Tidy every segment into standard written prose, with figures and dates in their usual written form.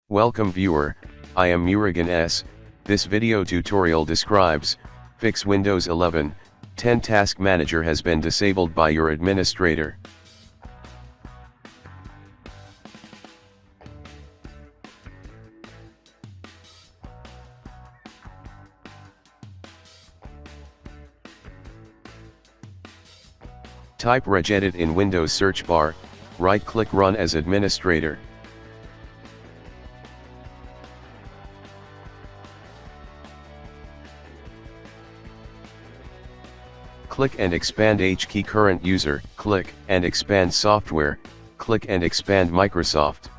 Welcome viewer, I am Murugan S. This video tutorial describes, fix Windows 11, 10 Task Manager has been disabled by your administrator. Type regedit in Windows search bar, right-click Run as administrator. Click and expand HKey current user, click and expand software, click and expand Microsoft.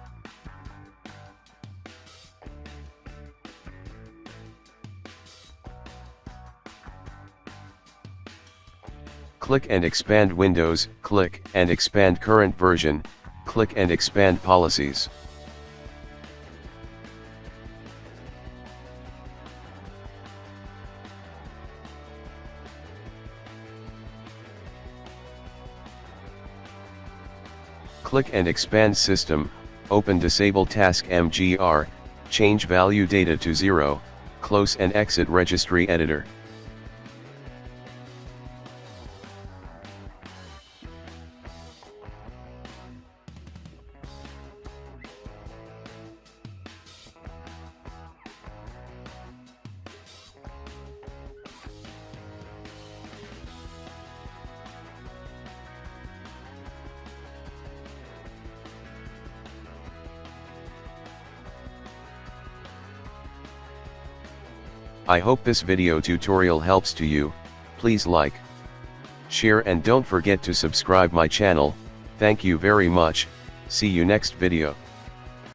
Click and expand Windows, click and expand current version, click and expand policies. Click and expand System, open Disable Task MGR, change value data to 0, close and exit Registry Editor. I hope this video tutorial helps to you. Please like, share and don't forget to subscribe my channel. Thank you very much. See you next video.